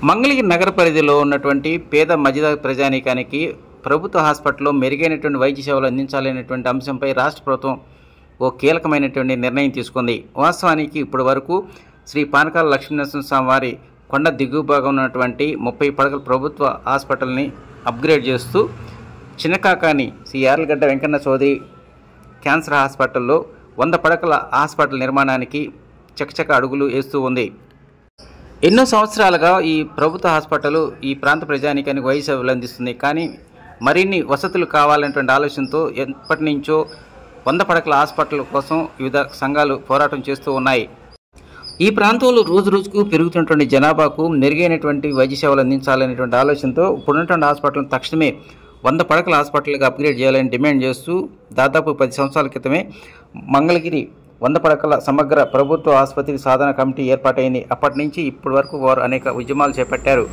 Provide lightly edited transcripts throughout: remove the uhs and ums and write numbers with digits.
మంగళగిరి నగర పరిధిలో ఉన్నటువంటి పేద మధ్యతరగతి ప్రజానీకానికి ప్రభుత్వ హాస్పిటల్లో మెరుగైనటువంటి వైద్య సేవలు అందించాలనేటువంటి అంశంపై రాష్ట్ర ప్రభుత్వం ఓ కీలకమైనటువంటి నిర్ణయం తీసుకుంది. వాస్తవానికి ఇప్పటి వరకు శ్రీ పానకాల లక్ష్మీనరసింహస్వామి వారి కొండ దిగువ భాగం ఉన్నటువంటి 30 పడకల ప్రభుత్వ హాస్పిటల్ని అప్గ్రేడ్ చేస్తూ చిన్నకాకాని శ్రీ యార్లగడ్డ వెంకన్న చౌదరి క్యాన్సర్ హాస్పిటల్లో 100 పడకల హాస్పిటల్ నిర్మాణానికి చకచక అడుగులు వేస్తూ ఉంది. ఎన్నో సంవత్సరాలుగా ఈ ప్రభుత్వ హాస్పిటల్ ఈ ప్రాంత ప్రజానీకానికి వైద్య సేవలు అందిస్తుంది. కానీ మరిన్ని వసతులు కావాలనేటువంటి ఆలోచనతో ఎప్పటి నుంచో 100 పడకల హాస్పిటల్ కోసం వివిధ సంఘాలు పోరాటం చేస్తూ ఉన్నాయి. ఈ ప్రాంతంలో రోజు రోజుకు పెరుగుతున్నటువంటి జనాభాకు మెరుగైనటువంటి వైద్య సేవలు అందించాలనేటువంటి ఆలోచనతో ఇప్పుడున్నటువంటి హాస్పిటల్ తక్షణమే 100 పడకల హాస్పిటల్గా అప్గ్రేడ్ చేయాలని డిమాండ్ చేస్తూ దాదాపు 10 సంవత్సరాల క్రితమే మంగళగిరి 100 పడకల సమగ్ర ప్రభుత్వ ఆసుపత్రి సాధన కమిటీ ఏర్పాటైంది. అప్పటి నుంచి ఇప్పటి వరకు వారు అనేక ఉద్యమాలు చేపట్టారు.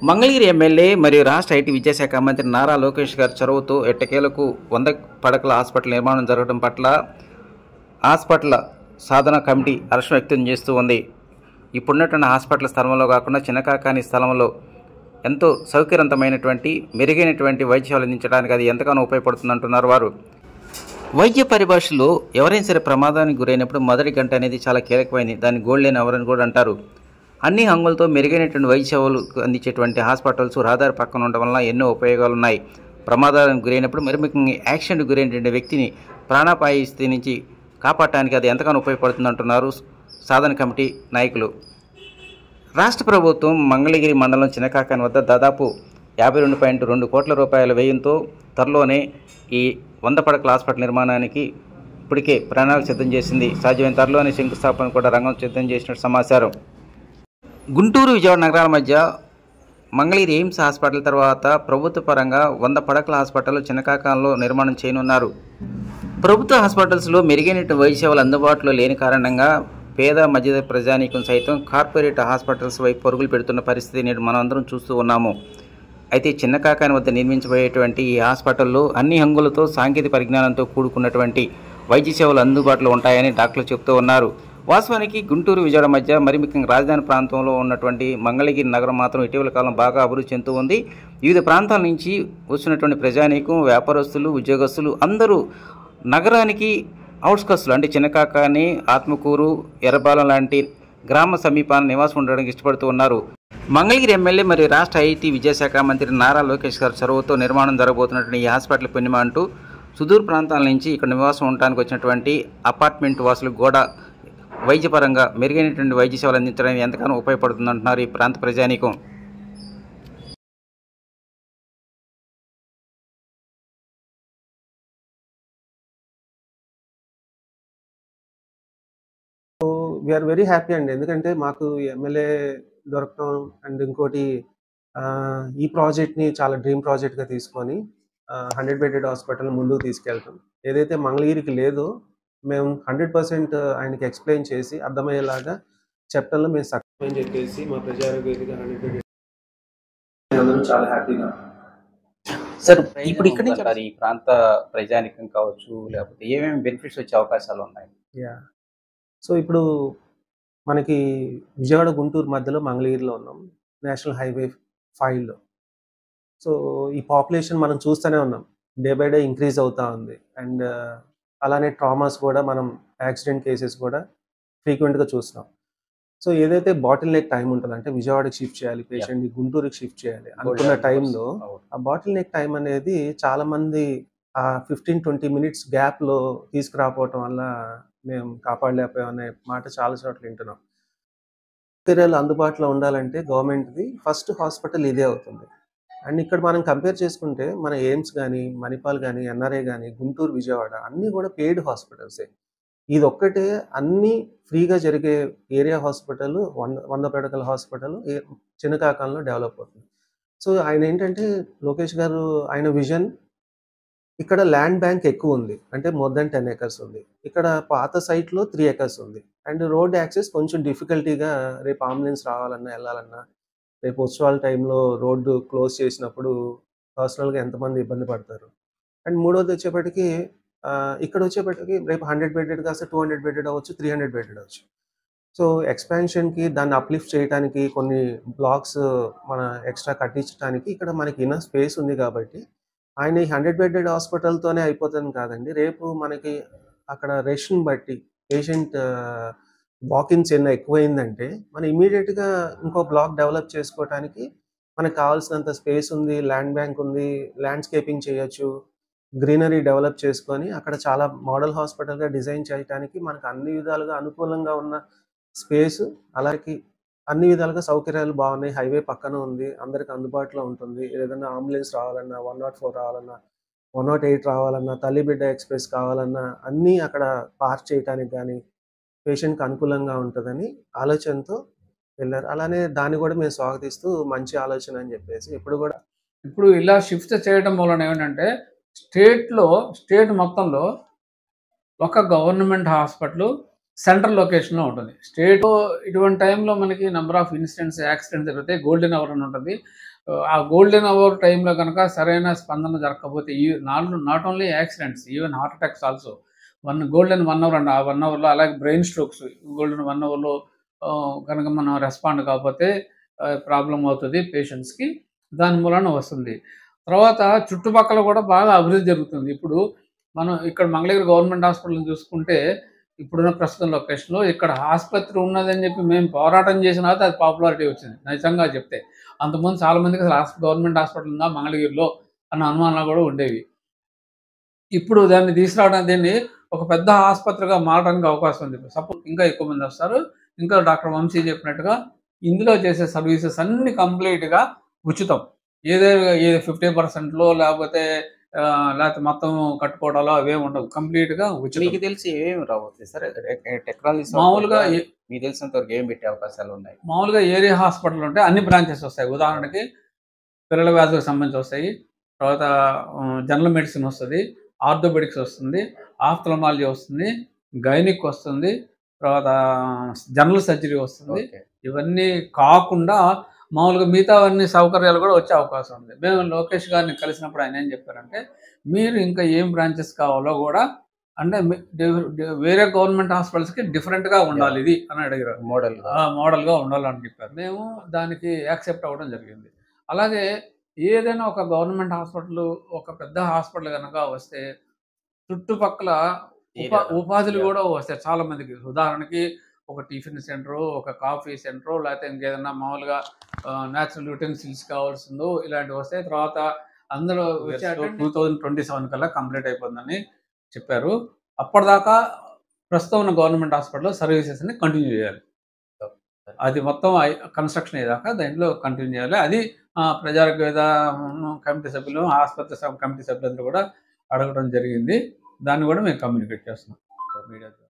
మంగళగిరి ఎమ్మెల్యే మరియు రాష్ట్ర ఐటీ విద్యాశాఖ మంత్రి నారా లోకేష్ గారి చొరవతో ఎట్టకేలకు 100 పడకల హాస్పిటల్ నిర్మాణం జరగడం పట్ల హాస్పిటల్ సాధన కమిటీ హర్షం వ్యక్తం చేస్తూ ఉంది. ఇప్పుడున్నటువంటి హాస్పిటల్ స్థలంలో కాకుండా చిన్నకాకాని స్థలంలో ఎంతో సౌకర్యవంతమైనటువంటి మెరుగైనటువంటి వైద్య సేవలు అందించడానికి అది ఎంతగానో ఉపయోగపడుతుందంటున్నారు వారు. వైద్య పరిభాషలో ఎవరైనా సరే ప్రమాదానికి గురైనప్పుడు మొదటి గంట అనేది చాలా కీలకమైంది. దాన్ని గోల్డెన్ అవర్ అని కూడా అంటారు. అన్ని హంగులతో మెరుగైనటువంటి వైద్య సేవలు అందించేటువంటి హాస్పిటల్స్ రహదారి పక్కన ఉండడం వల్ల ఎన్నో ఉపయోగాలు ఉన్నాయి. ప్రమాదానికి గురైనప్పుడు మరి ముఖ్యంగా యాక్సిడెంట్ గురైనటువంటి వ్యక్తిని ప్రాణాపాయ స్థితి నుంచి కాపాడటానికి అది ఎంతగానో ఉపయోగపడుతుందంటున్నారు సాధన కమిటీ నాయకులు. రాష్ట్ర ప్రభుత్వం మంగళగిరి మండలం చిన్నకాకాని వద్ద దాదాపు 52.2 కోట్ల రూపాయల వ్యయంతో త్వరలోనే ఈ 100 పడకల హాస్పిటల్ నిర్మాణానికి ఇప్పటికే ప్రణాళిక సిద్ధం చేసింది. సాధ్యమైన త్వరలోనే శంకుస్థాపన కూడా రంగం సిద్ధం చేసినట్టు సమాచారం. గుంటూరు విజయవాడ నగరాల మధ్య మంగళగిరి ఎయిమ్స్ హాస్పిటల్ తర్వాత ప్రభుత్వ పరంగా 100 పడకల హాస్పిటల్ చిన్నకాకానిలో నిర్మాణం చేయనున్నారు. ప్రభుత్వ హాస్పిటల్స్లో మెరుగైన వైద్య సేవలు అందుబాటులో లేని కారణంగా పేద మధ్య ప్రజానీకం సైతం కార్పొరేట్ హాస్పిటల్స్ వైపు పరుగులు పెడుతున్న పరిస్థితి నేడు మనం అందరం చూస్తూ ఉన్నాము. అయితే చిన్నకాకాని వద్ద నిర్మించబోయేటువంటి ఈ హాస్పిటల్లో అన్ని హంగులతో సాంకేతిక పరిజ్ఞానంతో కూడుకున్నటువంటి వైద్య సేవలు అందుబాటులో ఉంటాయని డాక్టర్లు చెబుతూ ఉన్నారు. వాస్తవానికి గుంటూరు విజయవాడ మధ్య మరి ముఖ్యంగా రాజధాని ప్రాంతంలో ఉన్నటువంటి మంగళగిరి నగరం మాత్రం ఇటీవల కాలం బాగా అభివృద్ధి చెందుతూ ఉంది. వివిధ ప్రాంతాల నుంచి వచ్చినటువంటి ప్రజానీకం, వ్యాపారస్తులు, ఉద్యోగస్తులు అందరూ నగరానికి అవుట్స్కట్స్లో అంటే చిన్నకాకాని, ఆత్మకూరు, ఎర్రబాలెం లాంటి గ్రామ సమీపాన నివాసం ఉండడానికి ఇష్టపడుతూ ఉన్నారు. మంగళగిరి ఎమ్మెల్యే మరియు రాష్ట్ర ఐటీ విద్యాశాఖ మంత్రి నారా లోకేష్ గారి చొరవతో నిర్మాణం జరగబోతున్నటువంటి ఈ హాస్పిటల్ పుణ్యమా అంటూ సుదూర ప్రాంతాల నుంచి ఇక్కడ నివాసం ఉండడానికి వచ్చినటువంటి అపార్ట్మెంట్ వాసులకు కూడా వైద్యపరంగా మెరుగైనటువంటి వైద్య సేవలు అందించడానికి ఎంతగానో ఉపయోగపడుతుందంటున్నారు ఈ ప్రాంత ప్రజానీకం. వీఆర్ వెరీ హ్యాపీ అండి. ఎందుకంటే మాకు ఎమ్మెల్యే దొరకటం అండ్ ఇంకోటి ఈ ప్రాజెక్ట్ని చాలా డ్రీమ్ ప్రాజెక్ట్గా తీసుకొని 100 బెడెడ్ హాస్పిటల్ ముందుకు తీసుకెళ్తాం. ఏదైతే మంగళగిరికి లేదో మేము 100% ఆయనకి ఎక్స్ప్లెయిన్ చేసి అర్థమయ్యేలాగా చెప్పడంలో మేము సక్సెస్ అని చెప్పేసి మా ప్రజారోగ్య 100 బెడెడ్ అందరూ చాలా హ్యాపీగా. సార్ ఇప్పుడు ఇక్కడ నుంచి ఈ ప్రాంత ప్రజానీకం కావచ్చు లేకపోతే ఏమేమి బెనిఫిట్స్ వచ్చే అవకాశాలు ఉన్నాయి? సో ఇప్పుడు మనకి విజయవాడ గుంటూరు మధ్యలో మంగళగిరిలో ఉన్నాం, నేషనల్ హైవే 5లో. సో ఈ పాపులేషన్ మనం చూస్తూనే ఉన్నాం, డే బై డే ఇంక్రీజ్ అవుతూ ఉంది. అండ్ అలానే ట్రామాస్ కూడా మనం యాక్సిడెంట్ కేసెస్ కూడా ఫ్రీక్వెంట్గా చూస్తున్నాం. సో ఏదైతే బాటిల్ నెక్ టైం ఉంటుందో అంటే విజయవాడకి షిఫ్ట్ చేయాలి పేషెంట్ని, గుంటూరుకి షిఫ్ట్ చేయాలి అనుకున్న టైంలో ఆ బాటిల్ నెక్ టైం అనేది చాలామంది ఆ 15-20 మినిట్స్ గ్యాప్లో తీసుకురాకపోవటం వల్ల మేము కాపాడలేకపోయాం అనే మాట చాలా చోట్ల వింటున్నాం. సౌకర్యాలు అందుబాటులో ఉండాలంటే గవర్నమెంట్ది ఫస్ట్ హాస్పిటల్ ఇదే అవుతుంది. అండ్ ఇక్కడ మనం కంపేర్ చేసుకుంటే మన ఎయిమ్స్ కానీ, మణిపాల్ కానీ, ఎన్ఆర్ఐ కానీ, గుంటూరు, విజయవాడ అన్నీ కూడా పెయిడ్ హాస్పిటల్సే. ఇది ఒక్కటే అన్నీ ఫ్రీగా జరిగే ఏరియా హాస్పిటల్ 100 పడకల హాస్పిటల్ చిన్నకాకానిలో డెవలప్ అవుతుంది. సో ఆయన ఏంటంటే లోకేష్ గారు ఆయన విజన్, ఇక్కడ ల్యాండ్ బ్యాంక్ ఎక్కువ ఉంది, అంటే మోర్ దాన్ 10 acres ఉంది. ఇక్కడ పాత సైట్లో 3 acres ఉంది. అండ్ రోడ్ యాక్సెస్ కొంచెం డిఫికల్టీగా, రేపు అంబులెన్స్ రావాలన్నా వెళ్ళాలన్నా, రేపు ఉత్సవాల టైంలో రోడ్డు క్లోజ్ చేసినప్పుడు పర్సనల్గా ఎంతమంది ఇబ్బంది పడతారు. అండ్ మూడోది వచ్చేప్పటికి ఇక్కడ వచ్చేప్పటికి రేపు 100 బెడెడ్ కాస్త 200 బెడెడ్ అవ్వచ్చు, 300 బెడెడ్ అవ్వచ్చు. సో, ఎక్స్‌పాన్షన్‌కి దాన్ని అప్‌లిఫ్ట్ చేయటానికి కొన్ని బ్లాక్స్ మన ఎక్స్‌ట్రా కట్టించటానికి ఇక్కడ మనకి ఇనఫ్ స్పేస్ ఉంది కాబట్టి, ఆయన ఈ 100 బెడెడ్ హాస్పిటల్‌తోనే అయిపోతుంది కాదండి. రేపు మనకి అక్కడ రష్‌ని బట్టి పేషెంట్ వాకిన్స్ ఏమైనా ఎక్కువయిందంటే, మనం ఇమ్మీడియేట్‌గా ఇంకో బ్లాక్ డెవలప్ చేసుకోవటానికి మనకు కావాల్సినంత స్పేస్ ఉంది, ల్యాండ్ బ్యాంక్ ఉంది, ల్యాండ్‌స్కేపింగ్ చేయొచ్చు. గ్రీనరీ డెవలప్ చేసుకొని అక్కడ చాలా మోడల్ హాస్పిటల్‌గా డిజైన్ చేయటానికి మనకు అన్ని విధాలుగా అనుకూలంగా ఉన్న స్పేసు, అలాగే అన్ని విధాలుగా సౌకర్యాలు బాగున్నాయి. హైవే పక్కన ఉంది. అందరికి అందుబాటులో ఉంటుంది. ఏదైనా అంబులెన్స్ రావాలన్నా, 104 రావాలన్నా, 108 రావాలన్నా, తల్లి బిడ్డ ఎక్స్‌ప్రెస్ కావాలన్నా అన్నీ అక్కడ పార్క్ చేయటానికి గానీ, పేషెంట్‌కి అనుకూలంగా ఉంటదని ఆలోచనతో వెళ్లారు. అలానే దాన్ని గూడా మేము స్వాగతిస్తూ మంచి ఆలోచన అని జెప్పేసి ఎప్పుడు గూడా ఇప్పుడు ఇలా షిఫ్ట్ చేయడం వలన ఏమిటంటే స్టేట్ మొత్తంలో ఒక గవర్నమెంట్ హాస్పిటల్ సెంట్రల్ లొకేషన్‌లో ఉంటుంది. స్టేట్ ఇటువంటి టైంలో మనకి నంబర్ ఆఫ్ ఇన్సిడెంట్స్, యాక్సిడెంట్స్ జరుగుతాయి. గోల్డెన్ అవర్ అని ఉంటుంది. ఆ గోల్డెన్ అవర్ టైంలో గనక సరైన స్పందన జరగకపోతే ఈ not only accidents, even heart attacks also. Golden 1 hour అండి. ఆ 1 అవర్‌లో అలాగే బ్రెయిన్ స్ట్రోక్స్ గోల్డెన్ 1 అవర్‌లో గనక మనం రెస్పాండ్ కాకపోతే ప్రాబ్లమ్ అవుతది పేషెంట్స్‌కి. దాని మూలాన వస్తుంది. తర్వాత చుట్టుపక్కల కూడా బాగా అభివృద్ధి జరుగుతుంది. ఇప్పుడు మనం ఇక్కడ మంగళగిరి గవర్నమెంట్ హాస్పిటల్‌ని చూసుకుంటే, ఇప్పుడున్న ప్రస్తుతం లొకేషన్‌లో ఇక్కడ ఆస్పత్రి ఉన్నదని చెప్పి మేము పోరాటం చేసిన తర్వాత అది పాపులారిటీ వచ్చింది. నిజంగా చెప్తే. అంతకుముందు చాలా మందికి అసలు గవర్నమెంట్ హాస్పిటల్ ఉందా మంగళగిరిలో అన్న అనుమానాలు కూడా ఉండేవి. ఇప్పుడు దాన్ని దీన్ని ఒక పెద్ద ఆస్పత్రిగా మారడానికి అవకాశం ఉంది. సపోజ్ ఇంకా ఎక్కువ మంది వస్తారు. ఇంకా డాక్టర్ వంశీ చెప్పినట్టుగా ఇందులో చేసే సర్వీసెస్ అన్నీ కంప్లీట్‌గా ఉచితం. ఏది 50%లో లేకపోతే మొత్తం కట్టుకోవడాలో అవేమి ఉండవు. కంప్లీట్‌గా ఉచితం. మీకు తెలిసి ఏమేమి రాబోతాయి సార్? టెక్నాలజీ మామూలుగా మీకు తెలిసినంత వరకు ఏం పెట్టే అవకాశాలు ఉన్నాయి? మామూలుగా ఏరియా హాస్పిటల్ ఉంటే అన్ని బ్రాంచెస్ వస్తాయి. ఉదాహరణకి పిల్లల వ్యాధులకు సంబంధించి వస్తాయి. తర్వాత జనరల్ మెడిసిన్ వస్తది. ఆర్థోపెడిక్స్ వస్తుంది. ఆఫ్థల్మాలజీ వస్తుంది. గైనిక్ వస్తుంది. తర్వాత జనరల్ సర్జరీ వస్తుంది. ఓకే. ఇవన్నీ కాకుండా మామూలుగా మిగతావన్నీ సౌకర్యాలు కూడా వచ్చే అవకాశం ఉంది. మేము లోకేష్ గారిని కలిసినప్పుడు ఆయన ఏం చెప్పారంటే, మీరు ఇంకా ఏం బ్రాంచెస్ కావాలో కూడా అంటే వేరే గవర్నమెంట్ హాస్పిటల్స్‌కి డిఫరెంట్‌గా ఉండాలి ఇది అని అడిగారు. మోడల్‌గా ఉండాలని చెప్పారు. మేము దానికి యాక్సెప్ట్ అవ్వడం జరిగింది. అలాగే ఏదైనా ఒక గవర్నమెంట్ హాస్పిటల్, ఒక పెద్ద హాస్పిటల్ గనక వస్తే చుట్టుపక్కల ఉపాధులు కూడా వస్తాయి చాలా మందికి. ఉదాహరణకి ఒక టిఫిన్ సెంటరు, ఒక కాఫీ సెంటరు, లేకపోతే ఇంకేదన్నా మామూలుగా నేచురల్ యుటెన్సిల్స్ కావాల్సిందో ఇలాంటివి వస్తాయి. తర్వాత అందులో 2027 కల్లా కంప్లీట్ అయిపోతుందని చెప్పారు. అప్పటిదాకా ప్రస్తుతం ఉన్న గవర్నమెంట్ హాస్పిటల్‌లో సర్వీసెస్‌ని కంటిన్యూ చేయాలి. అది మొత్తం కన్‌స్ట్రక్షన్ అయ్యేదాకా దాంట్లో కంటిన్యూ చేయాలి. అది ప్రజారోగ్య కమిటీ సభ్యులు, ఆసుపత్రి కమిటీ సభ్యులందరూ కూడా అడగడం జరిగింది. దాన్ని కూడా మేము కమ్యూనికేట్ చేస్తున్నాం మీడియా ద్వారా.